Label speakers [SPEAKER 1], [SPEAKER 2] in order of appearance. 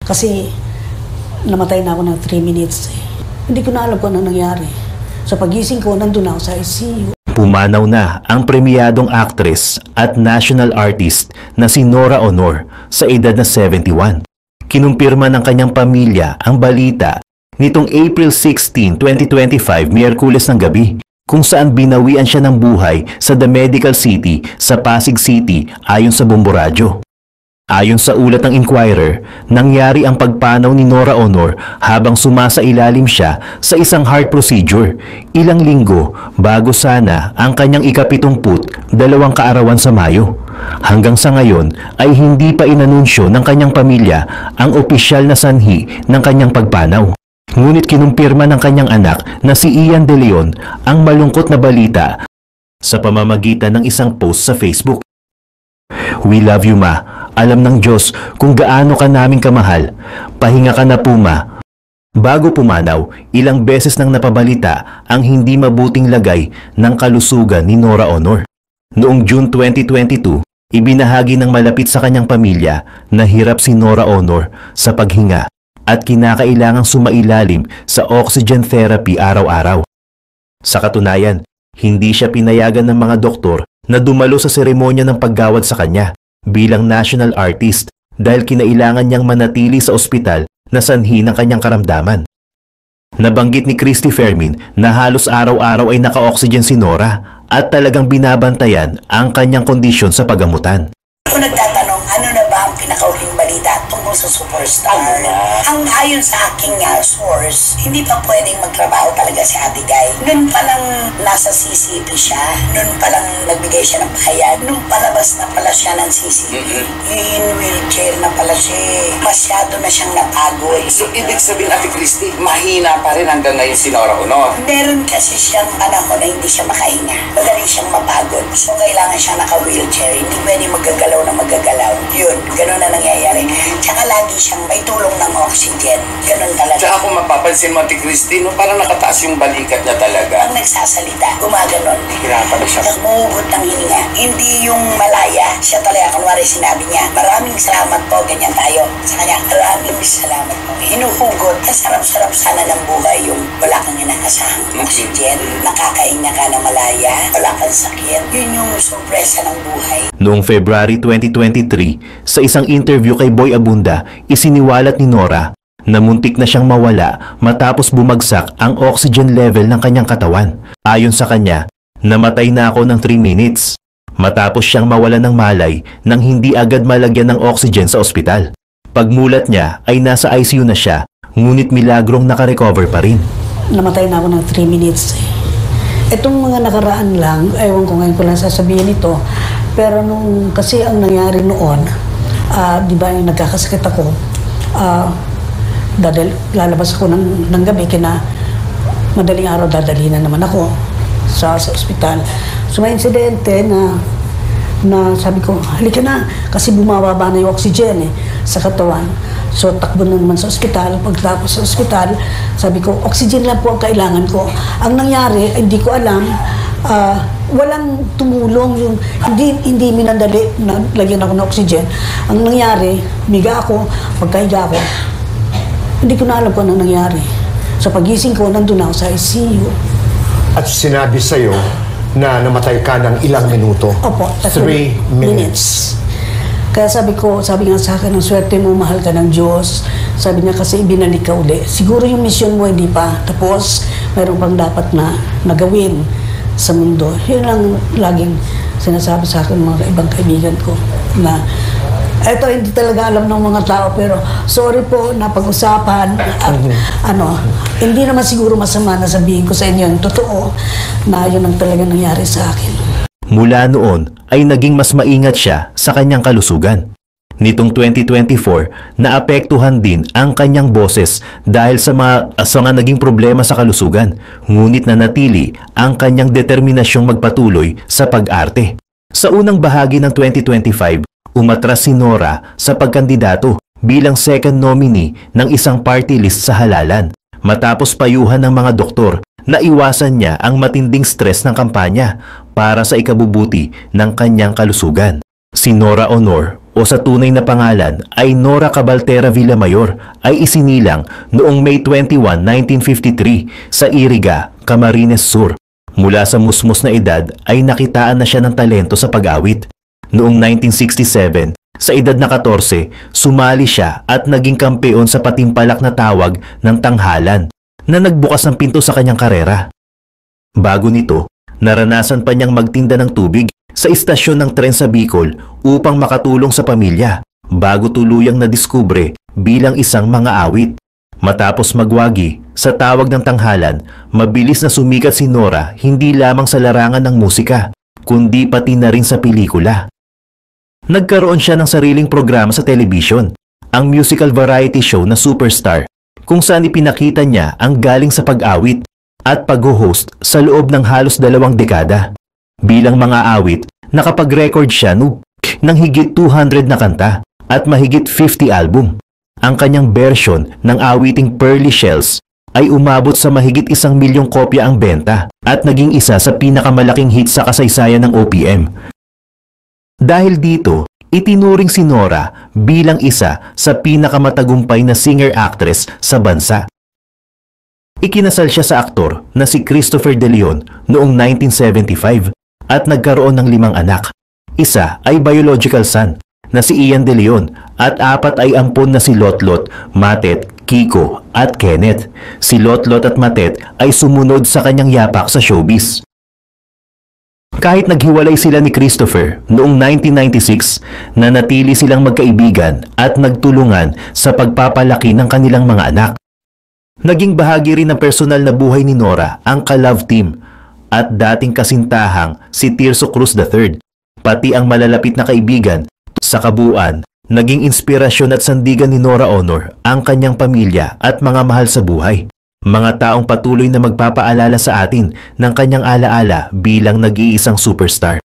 [SPEAKER 1] Kasi namatay na ako ng 3 minutes. Hindi ko na alam kung ano nangyari. Sa pagising ko, nandun ako sa ICU.
[SPEAKER 2] Pumanaw na ang premiadong actress at national artist na si Nora Aunor sa edad na 71. Kinumpirma ng kanyang pamilya ang balita nitong April 16, 2025, Miyerkules ng gabi, kung saan binawian siya ng buhay sa The Medical City sa Pasig City ayon sa Bombo Radyo. Ayon sa ulat ng Inquirer, nangyari ang pagpanaw ni Nora Aunor habang sumasailalim siya sa isang heart procedure ilang linggo bago sana ang kanyang ika-72 kaarawan sa Mayo. Hanggang sa ngayon ay hindi pa inanunsyo ng kanyang pamilya ang opisyal na sanhi ng kanyang pagpanaw. Ngunit kinumpirma ng kanyang anak na si Ian De Leon ang malungkot na balita sa pamamagitan ng isang post sa Facebook. "We love you, Ma. Alam ng Diyos kung gaano ka naming kamahal. Pahinga ka na po, Ma." Bago pumanaw, ilang beses nang napabalita ang hindi mabuting lagay ng kalusugan ni Nora Aunor. Noong June 2022, ibinahagi ng malapit sa kanyang pamilya na hirap si Nora Aunor sa paghinga at kinakailangang sumailalim sa oxygen therapy araw-araw. Sa katunayan, hindi siya pinayagan ng mga doktor na dumalo sa seremonya ng paggawad sa kanya bilang national artist dahil kinailangan niyang manatili sa ospital na sanhi ng kanyang karamdaman. Nabanggit ni Christy Fermin na halos araw-araw ay naka-oxygen si Nora at talagang binabantayan ang kanyang kondisyon sa paggamutan.
[SPEAKER 3] Ako nagtatanong, ano na ba ang pinakauling balita tungkol sa superstar? Ang ayon sa aking source, hindi pa pwedeng magtrabaho talaga si Abigail. Noon palang nasa CCP siya, noon palang nagbigay siya ng pahayag, noon palabas na pala siya ng CCP. In wheelchair na pala siya. Masyado na siyang napagod.
[SPEAKER 4] So, ibig sabihin, Ate Christy, mahina pa rin hanggang ngayon si Nora Aunor.
[SPEAKER 3] Meron kasi siyang panahon na hindi siya makahinga. Madali siyang mapagod. So, kailangan siya naka-wheelchair. Hindi pwede magagalaw na magagalaw. Yun, ganun na nangyayari. Tsaka lagi siyang may tulong ng oxygen. Ganun talaga.
[SPEAKER 4] Tsaka kung mapapansin mo, Ate Christy, no, parang nakataas yung balikat niya talaga.
[SPEAKER 3] Pag nagsasalita, gumaganon.
[SPEAKER 4] Hirapan na siya.
[SPEAKER 3] Nagmuhugot ng hininga. Hindi yung malaya. Siya talaga, kunwari sinabi niya, maraming salamat po, ganyan tayo. Sa kanya, maraming salamat po. Hinuhugot. Sarap-sarap sana ng buhay yung wala kang inaasahang oxygen. Nakakahinga ka na malaya. Wala kang sakit. Yun yung sorpresa ng buhay.
[SPEAKER 2] Noong February 2023, sa isang interview kay Boy Abunda, isiniwalat ni Nora na muntik na siyang mawala matapos bumagsak ang oxygen level ng kanyang katawan. Ayon sa kanya, namatay na ako ng 3 minutes matapos siyang mawala ng malay nang hindi agad malagyan ng oxygen sa ospital. Pagmulat niya ay nasa ICU na siya, ngunit milagrong nakarecover pa rin.
[SPEAKER 1] Namatay na ako ng 3 minutes. Itong mga nakaraan lang, ewan ko ngayon ko lang sasabihin ito, pero nung kasi ang nangyari noon, di ba yung nagkakasakit ako, lalabas ako ng gabi, madaling araw dadali na naman ako sa ospital. So may insidente na sabi ko, halika na, kasi bumababa na yung oxygen sa katawan. So takbo na naman sa ospital. Pagtapos sa ospital, sabi ko, oxygen lang po ang kailangan ko. Ang nangyari, hindi ko alam, walang tumulong yung hindi minadali na lagyan ako ng oxygen. Ang nangyari, miga ako, pagkahiga ako, hindi ko na alam kung ano nangyari. So pagising ko, nandun ako sa ICU.
[SPEAKER 5] At sinabi sa'yo na namatay ka ng ilang minuto?
[SPEAKER 1] Opo,
[SPEAKER 5] 3 minutes.
[SPEAKER 1] Kaya sabi nga sa akin, ang swerte mo, mahal ka ng Diyos. Sabi niya kasi ibinalik ka uli. Siguro yung mission mo hindi pa tapos, mayroon pang dapat na nagawin sa mundo. Yun lang laging sinasabi sa akin mga ibang kaibigan ko na eto hindi talaga alam ng mga tao pero sorry po na pag-usapan at hindi naman siguro masama na sabihin ko sa inyo yung totoo na yun ang talaga nangyari sa akin.
[SPEAKER 2] Mula noon ay naging mas maingat siya sa kanyang kalusugan. Nitong 2024, naapektuhan din ang kanyang boses dahil sa mga naging problema sa kalusugan, ngunit nanatili ang kanyang determinasyong magpatuloy sa pag-arte. Sa unang bahagi ng 2025, umatras si Nora sa pagkandidato bilang second nominee ng isang party list sa halalan. Matapos payuhan ng mga doktor na iwasan niya ang matinding stress ng kampanya para sa ikabubuti ng kanyang kalusugan. Si Nora Aunor o sa tunay na pangalan ay Nora Cabaltera Villamayor, ay isinilang noong May 21, 1953 sa Iriga, Camarines Sur. Mula sa musmos na edad ay nakitaan na siya ng talento sa pag-awit. Noong 1967, sa edad na 14, sumali siya at naging kampeon sa patimpalak na tawag ng Tanghalan na nagbukas ng pinto sa kanyang karera. Bago nito, naranasan pa niyang magtinda ng tubig sa istasyon ng tren sa Bicol upang makatulong sa pamilya bago tuluyang nadiskubre bilang isang mang-aawit. Matapos magwagi sa tawag ng Tanghalan, mabilis na sumikat si Nora hindi lamang sa larangan ng musika, kundi pati na rin sa pelikula. Nagkaroon siya ng sariling programa sa telebisyon, ang musical variety show na Superstar, kung saan ipinakita niya ang galing sa pag-awit at pag-host sa loob ng halos 2 dekada. Bilang mang-aawit, nakapag-record siya ng higit 200 na kanta at mahigit 50 album. Ang kanyang version ng awiting Pearly Shells ay umabot sa mahigit 1 milyong kopya ang benta at naging isa sa pinakamalaking hit sa kasaysayan ng OPM. Dahil dito, itinuring si Nora bilang isa sa pinakamatagumpay na singer-actress sa bansa. Ikinasal siya sa aktor na si Christopher De Leon noong 1975 at nagkaroon ng 5 anak. Isa ay biological son na si Ian De Leon at 4 ay ampon na si Lotlot, Matet, Kiko at Kenneth. Si Lotlot at Matet ay sumunod sa kanyang yapak sa showbiz. Kahit naghiwalay sila ni Christopher noong 1996, nanatili silang magkaibigan at nagtulungan sa pagpapalaki ng kanilang mga anak. Naging bahagi rin ng personal na buhay ni Nora ang ka-love team at dating kasintahang si Tirso Cruz III, pati ang malalapit na kaibigan. Sa kabuuan, naging inspirasyon at sandigan ni Nora Aunor ang kanyang pamilya at mga mahal sa buhay. Mga taong patuloy na magpapaalala sa atin ng kanyang alaala bilang nag-iisang superstar.